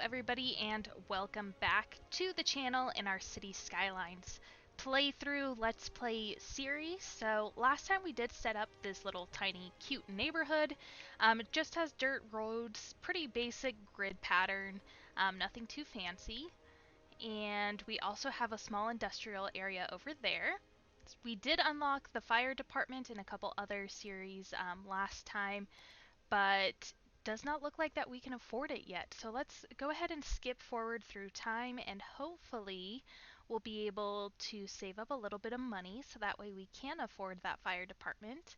everybody, and welcome back to the channel in our City Skylines playthrough Let's Play series. So last time we did set up this little tiny cute neighborhood. It just has dirt roads, pretty basic grid pattern, nothing too fancy. And we also have a small industrial area over there. We did unlock the fire department and a couple other series last time, but does not look like that we can afford it yet. So let's go ahead and skip forward through time, and hopefully we'll be able to save up a little bit of money so that way we can afford that fire department.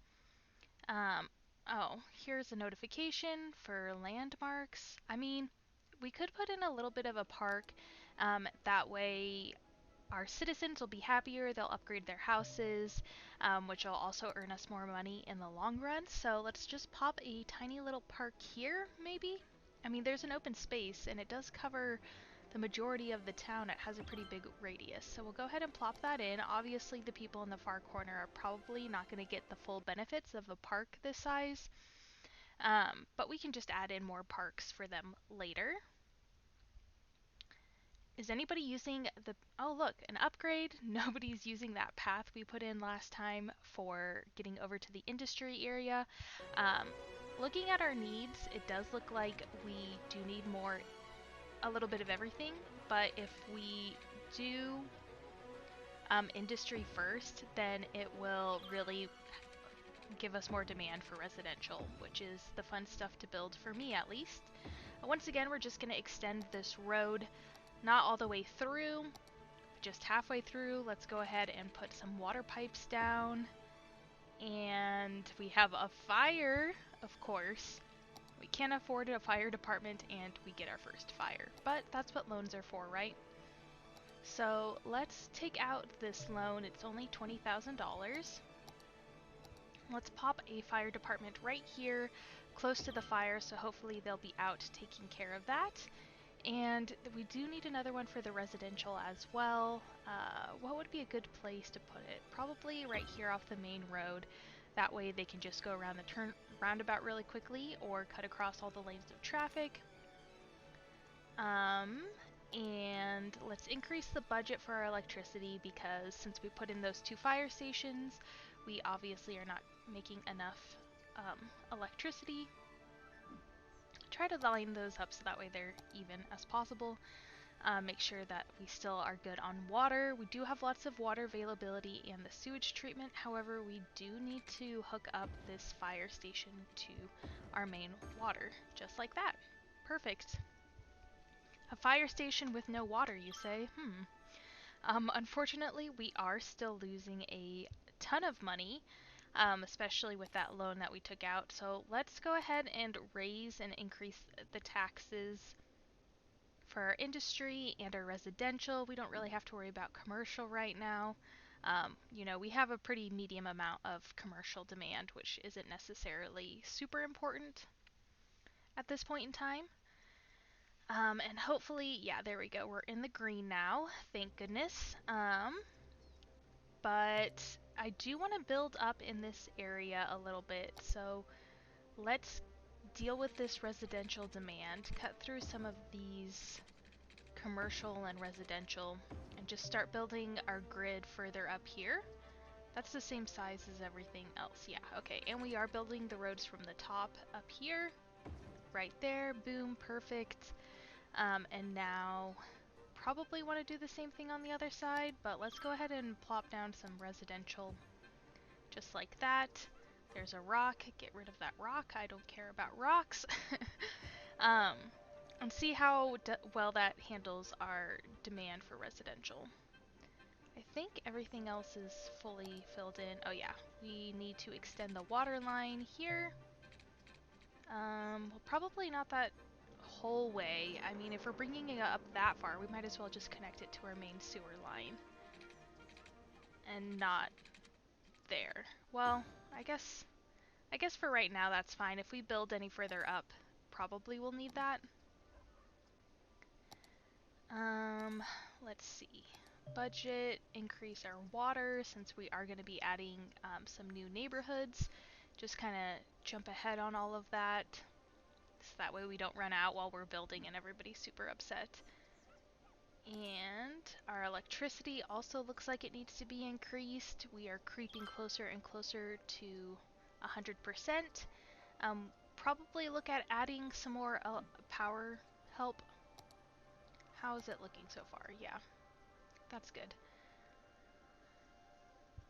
Oh, here's a notification for landmarks. I mean, we could put in a little bit of a park, that way our citizens will be happier, they'll upgrade their houses, which will also earn us more money in the long run. So let's just pop a tiny little park here, maybe? I mean, there's an open space, and it does cover the majority of the town. It has a pretty big radius. So we'll go ahead and plop that in. Obviously, the people in the far corner are probably not going to get the full benefits of a park this size, but we can just add in more parks for them later. Is anybody using the... Oh, look, an upgrade. Nobody's using that path we put in last time for getting over to the industry area. Looking at our needs, it does look like we do need more, a little bit of everything, but if we do industry first, then it will really give us more demand for residential, which is the fun stuff to build for me at least. Once again, we're just going to extend this road not all the way through, just halfway through. Let's go ahead and put some water pipes down. And we have a fire, of course. We can't afford a fire department and we get our first fire. But that's what loans are for, right? So let's take out this loan. It's only $20,000. Let's pop a fire department right here, close to the fire, so hopefully they'll be out taking care of that. And we do need another one for the residential as well. What would be a good place to put it? Probably right here off the main road. That way they can just go around the roundabout really quickly or cut across all the lanes of traffic. And let's increase the budget for our electricity, because since we put in those 2 fire stations, we obviously are not making enough electricity. Try to line those up so that way they're even as possible. Make sure that we still are good on water. We do have lots of water availability and the sewage treatment. However, we do need to hook up this fire station to our main water, just like that. Perfect. A fire station with no water, you say? Unfortunately, we are still losing a ton of money, especially with that loan that we took out. So let's go ahead and raise and increase the taxes for our industry and our residential. We don't really have to worry about commercial right now. You know, we have a pretty medium amount of commercial demand, which isn't necessarily super important at this point in time. And hopefully, yeah, there we go. We're in the green now, thank goodness. But I do want to build up in this area a little bit, so let's deal with this residential demand, cut through some of these commercial and residential, and just start building our grid further up here. That's the same size as everything else. Yeah, okay, and we are building the roads from the top up here, right there, boom, perfect. And now probably want to do the same thing on the other side, but let's go ahead and plop down some residential just like that. There's a rock, get rid of that rock, I don't care about rocks. And see how well that handles our demand for residential. I think everything else is fully filled in. Oh yeah, we need to extend the water line here. Well, probably not that whole way. I mean, if we're bringing it up that far, we might as well just connect it to our main sewer line. And not there. Well, I guess for right now that's fine. If we build any further up, probably we'll need that. Let's see. Budget, increase our water since we are going to be adding some new neighborhoods. Just kind of jump ahead on all of that. So that way we don't run out while we're building and everybody's super upset. And our electricity also looks like it needs to be increased. We are creeping closer and closer to 100%. Probably look at adding some more power help. How is it looking so far? Yeah, that's good.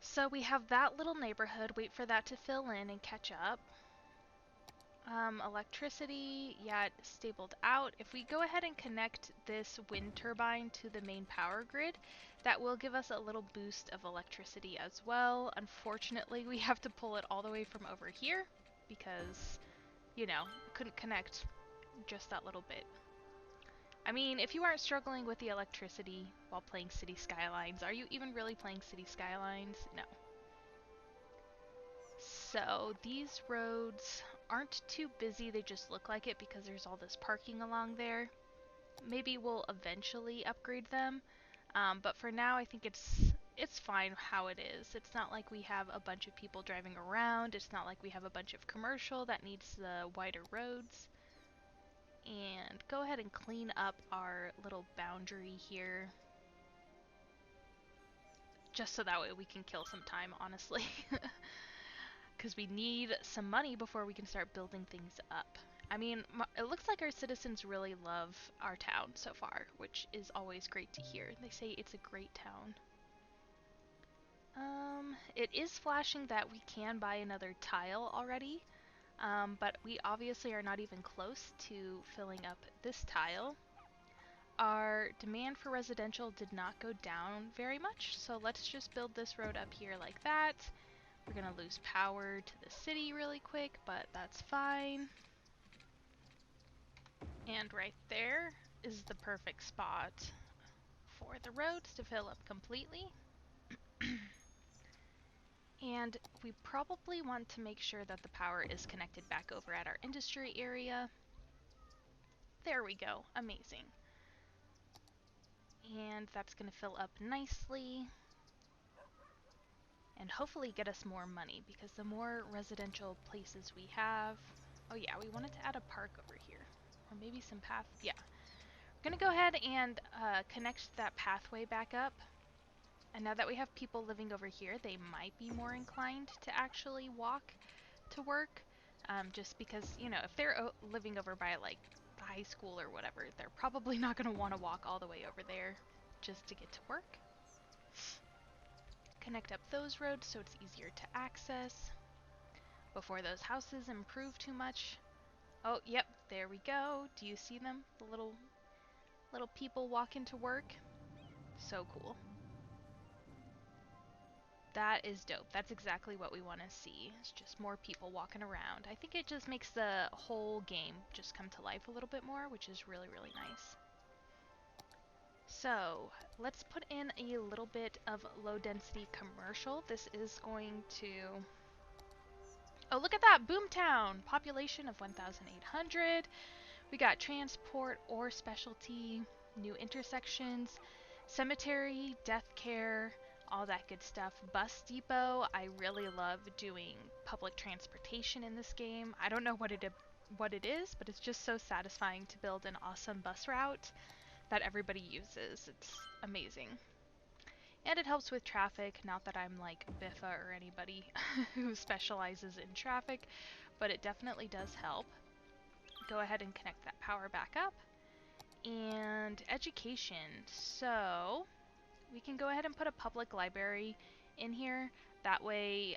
So we have that little neighborhood. Wait for that to fill in and catch up. Electricity, yeah, it stabled out. If we go ahead and connect this wind turbine to the main power grid, that will give us a little boost of electricity as well. Unfortunately, we have to pull it all the way from over here because, you know, couldn't connect just that little bit. I mean, if you aren't struggling with the electricity while playing City Skylines, are you even really playing City Skylines? No. So these roads aren't too busy, they just look like it because there's all this parking along there. Maybe we'll eventually upgrade them, but for now I think it's fine how it is. It's not like we have a bunch of people driving around, it's not like we have a bunch of commercial that needs the wider roads. And go ahead and clean up our little boundary here. Just so that way we can kill some time, honestly. Because we need some money before we can start building things up. I mean, it looks like our citizens really love our town so far, which is always great to hear. They say it's a great town. It is flashing that we can buy another tile already, but we obviously are not even close to filling up this tile. Our demand for residential did not go down very much, so let's just build this road up here like that. We're gonna lose power to the city really quick, but that's fine. And right there is the perfect spot for the roads to fill up completely. And we probably want to make sure that the power is connected back over at our industry area. There we go, amazing. And that's gonna fill up nicely. And hopefully get us more money, because the more residential places we have... Oh yeah, we wanted to add a park over here. Or maybe some path... Yeah. We're gonna go ahead and connect that pathway back up. And now that we have people living over here, they might be more inclined to actually walk to work. Just because, you know, if they're living over by, like, the high school or whatever, they're probably not gonna want to walk all the way over there just to get to work. Connect up those roads so it's easier to access before those houses improve too much. Oh, yep, there we go. Do you see them? The little people walking to work? So cool. That is dope. That's exactly what we want to see. It's just more people walking around. I think it just makes the whole game just come to life a little bit more, which is really, really nice. So, let's put in a little bit of low density commercial. This is going to... Oh, look at that! Boomtown! Population of 1,800. We got transport or specialty, new intersections, cemetery, death care, all that good stuff. Bus depot. I really love doing public transportation in this game. I don't know what it is, but it's just so satisfying to build an awesome bus route that everybody uses. It's amazing. And it helps with traffic, not that I'm like Biffa or anybody who specializes in traffic, but it definitely does help. Go ahead and connect that power back up. And education. So we can go ahead and put a public library in here. That way,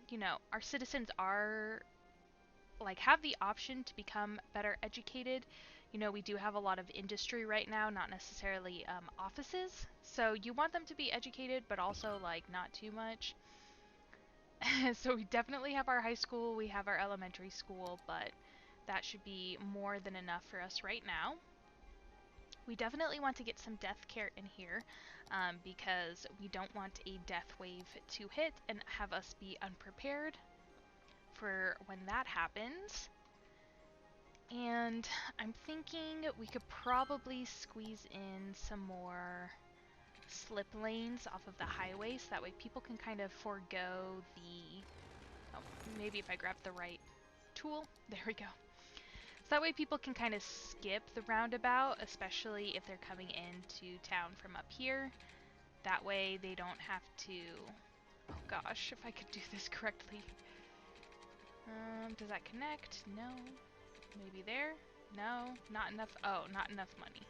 you know, our citizens are have the option to become better educated. You know, we do have a lot of industry right now, not necessarily offices. So you want them to be educated, but also not too much. So we definitely have our high school, we have our elementary school, but that should be more than enough for us right now. We definitely want to get some death care in here because we don't want a death wave to hit and have us be unprepared for when that happens. And I'm thinking we could probably squeeze in some more slip lanes off of the highway so that way people can kind of forego the... Oh, maybe if I grab the right tool. There we go. that way people can kind of skip the roundabout, especially if they're coming into town from up here. That way they don't have to... Oh gosh, if I could do this correctly. Does that connect? No. Maybe there? No, not enough. Oh, not enough money.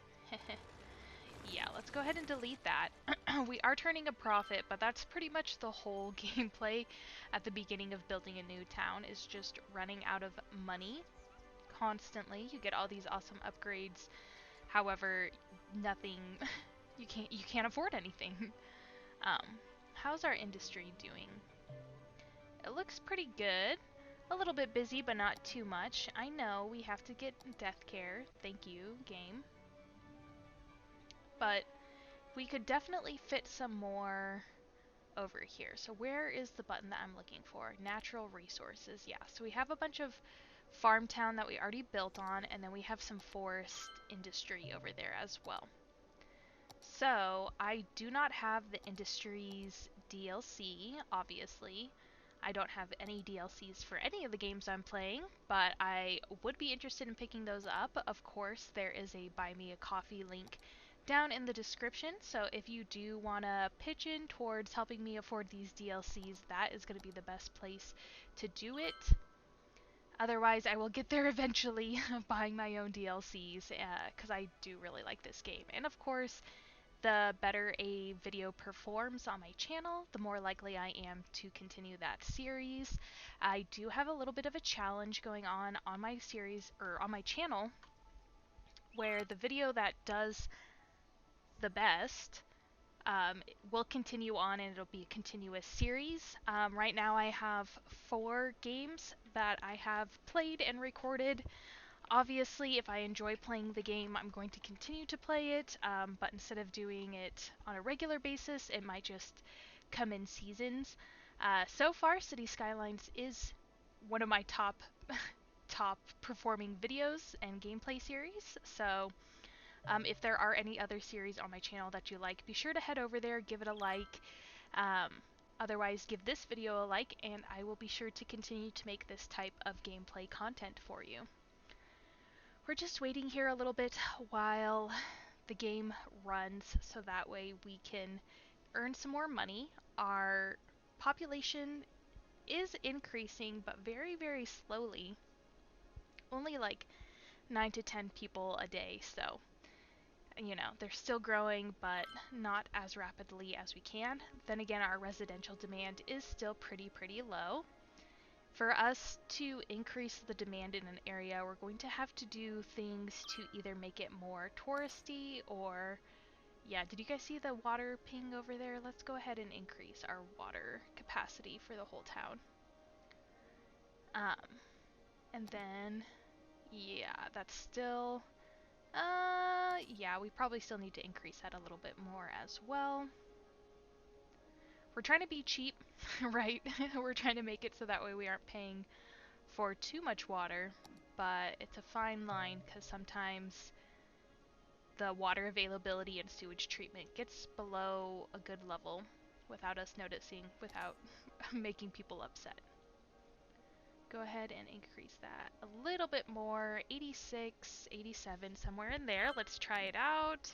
Yeah, let's go ahead and delete that. We are turning a profit, but that's pretty much the whole gameplay at the beginning of building a new town, is just running out of money constantly. You get all these awesome upgrades. However, nothing you can't afford anything. Um, how's our industry doing? It looks pretty good. A little bit busy, but not too much. I know we have to get death care. Thank you, game. But we could definitely fit some more over here. So where is the button that I'm looking for? Natural resources. Yeah, so we have a bunch of farm town that we already built on, and then we have some forest industry over there as well. So I do not have the Industries DLC, obviously. I don't have any DLCs for any of the games I'm playing, but I would be interested in picking those up. Of course, there is a Buy Me a Coffee link down in the description, so if you do want to pitch in towards helping me afford these DLCs, that is going to be the best place to do it. Otherwise, I will get there eventually, buying my own DLCs, because I do really like this game. And of course, the better a video performs on my channel, the more likely I am to continue that series. I do have a little bit of a challenge going on my series, or on my channel, where the video that does the best will continue on, and it'll be a continuous series. Right now I have 4 games that I have played and recorded. Obviously, if I enjoy playing the game, I'm going to continue to play it, but instead of doing it on a regular basis, it might just come in seasons. So far, City Skylines is one of my top performing videos and gameplay series, so if there are any other series on my channel that you like, be sure to head over there, give it a like. Otherwise, give this video a like, and I will be sure to continue to make this type of gameplay content for you. We're just waiting here a little bit while the game runs, so that way we can earn some more money. Our population is increasing, but very, very slowly. Only like 9 to 10 people a day, so you know, they're still growing, but not as rapidly as we can. Then again, our residential demand is still pretty low. For us to increase the demand in an area, we're going to have to do things to either make it more touristy or... Yeah, did you guys see the water ping over there? Let's go ahead and increase our water capacity for the whole town. And then, yeah, that's still... yeah, we probably still need to increase that a little bit more as well. We're trying to be cheap, right? We're trying to make it so that way we aren't paying for too much water, but it's a fine line because sometimes the water availability and sewage treatment gets below a good level without us noticing, without making people upset. Go ahead and increase that a little bit more, 86, 87, somewhere in there. Let's try it out.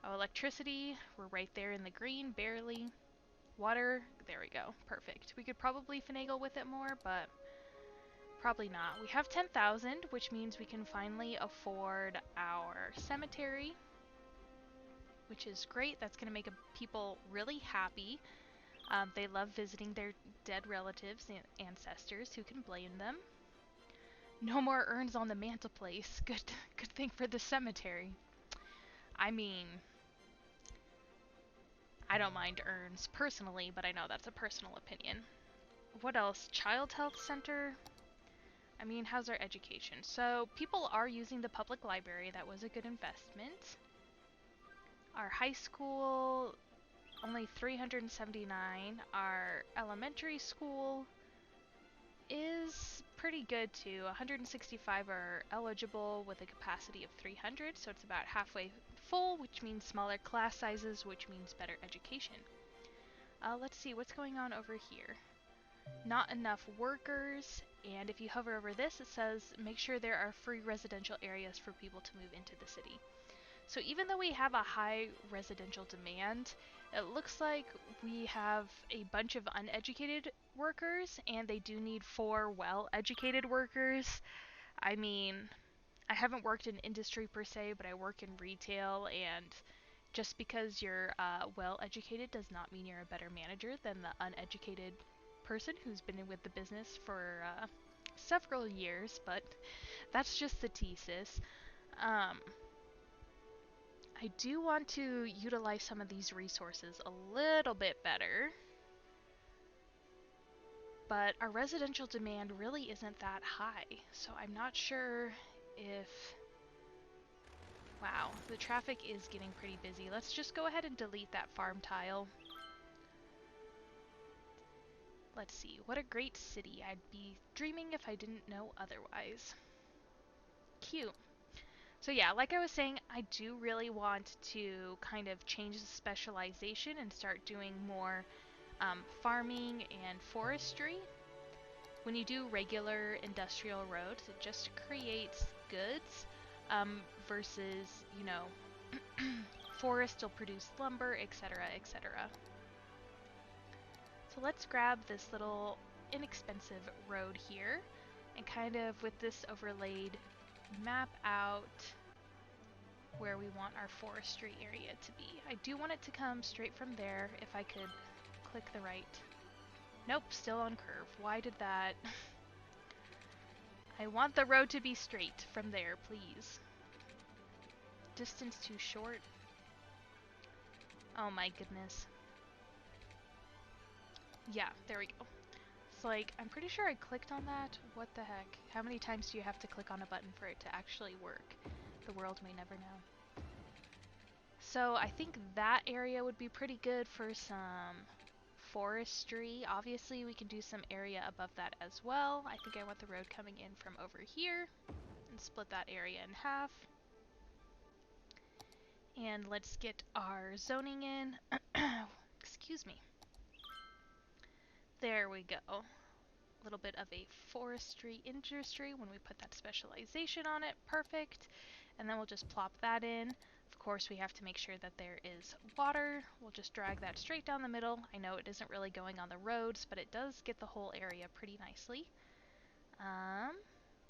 Oh, electricity, we're right there in the green, barely. Water, there we go, perfect. We could probably finagle with it more, but probably not. We have 10,000, which means we can finally afford our cemetery, which is great. That's going to make people really happy. They love visiting their dead relatives and ancestors. Who can blame them? No more urns on the mantelpiece. Good thing for the cemetery. I mean, I don't mind urns personally, but I know that's a personal opinion. What else? Child health center? I mean, how's our education? So, people are using the public library. That was a good investment. Our high school, only 379. Our elementary school is pretty good too. 165 are eligible with a capacity of 300, so it's about halfway full, which means smaller class sizes, which means better education. Let's see what's going on over here. not enough workers, and if you hover over this, it says make sure there are free residential areas for people to move into the city. So even though we have a high residential demand, it looks like we have a bunch of uneducated workers, and they do need 4 well-educated workers. I mean, I haven't worked in industry per se, but I work in retail, and just because you're well-educated does not mean you're a better manager than the uneducated person who's been with the business for several years, but that's just the thesis. Um, I do want to utilize some of these resources a little bit better, but our residential demand really isn't that high, so I'm not sure if... Wow, the traffic is getting pretty busy. Let's just go ahead and delete that farm tile. Let's see, what a great city. I'd be dreaming if I didn't know otherwise. Cute. So yeah, like I was saying, I do really want to kind of change the specialization and start doing more farming and forestry. When you do regular industrial roads, it just creates goods versus, you know, forest will produce lumber, etc., etc. So let's grab this little inexpensive road here and kind of with this overlaid map out where we want our forestry area to be. I do want it to come straight from there. If I could click the right. Nope, still on curve. Why did that? I want the road to be straight from there, please. Distance too short. Oh my goodness. Yeah, there we go. It's like, I'm pretty sure I clicked on that. What the heck? How many times do you have to click on a button for it to actually work? The world may never know. So I think that area would be pretty good for some forestry. Obviously, we can do some area above that as well. I think I want the road coming in from over here and split that area in half. And let's get our zoning in. Excuse me. There we go. A little bit of a forestry industry when we put that specialization on it. Perfect. And then we'll just plop that in. Of course, we have to make sure that there is water. We'll just drag that straight down the middle. I know it isn't really going on the roads, but it does get the whole area pretty nicely.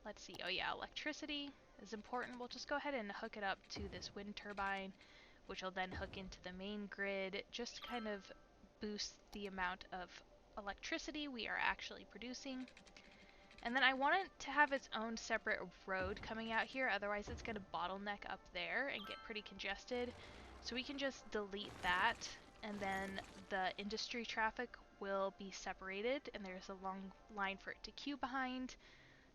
Let's see. Oh yeah, electricity is important. We'll just go ahead and hook it up to this wind turbine, which will then hook into the main grid, just to kind of boost the amount of electricity we are actually producing. And then I want it to have its own separate road coming out here, otherwise it's going to bottleneck up there and get pretty congested. So we can just delete that, and then the industry traffic will be separated, and there's a long line for it to queue behind.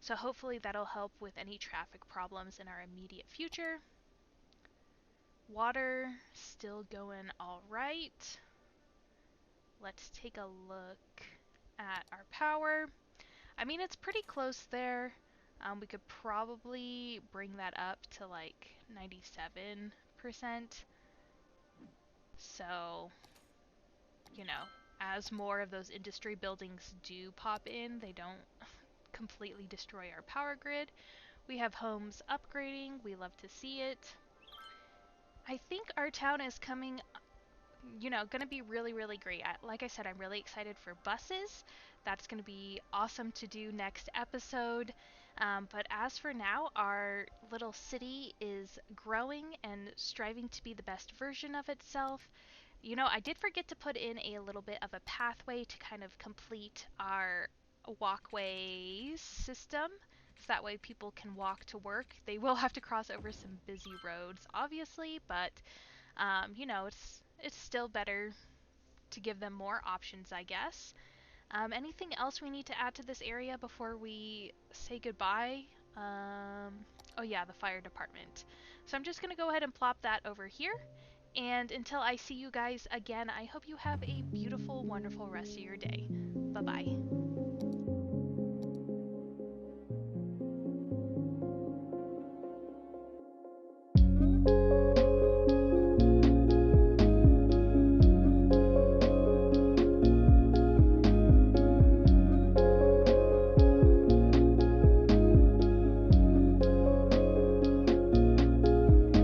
So hopefully that'll help with any traffic problems in our immediate future. Water, still going alright. Let's take a look at our power. I mean, it's pretty close there. We could probably bring that up to like 97%. So, you know, as more of those industry buildings do pop in, they don't completely destroy our power grid. We have homes upgrading. We love to see it. I think our town is coming, you know, going to be really, really great. Like I said, I'm really excited for buses. That's going to be awesome to do next episode. But as for now, our little city is growing and striving to be the best version of itself. You know, I did forget to put in a little bit of a pathway to kind of complete our walkway system. So that way people can walk to work. They will have to cross over some busy roads, obviously, but you know, it's still better to give them more options, I guess. Anything else we need to add to this area before we say goodbye? Oh yeah, the fire department. So I'm just going to go ahead and plop that over here. And until I see you guys again, I hope you have a beautiful, wonderful rest of your day. Bye-bye.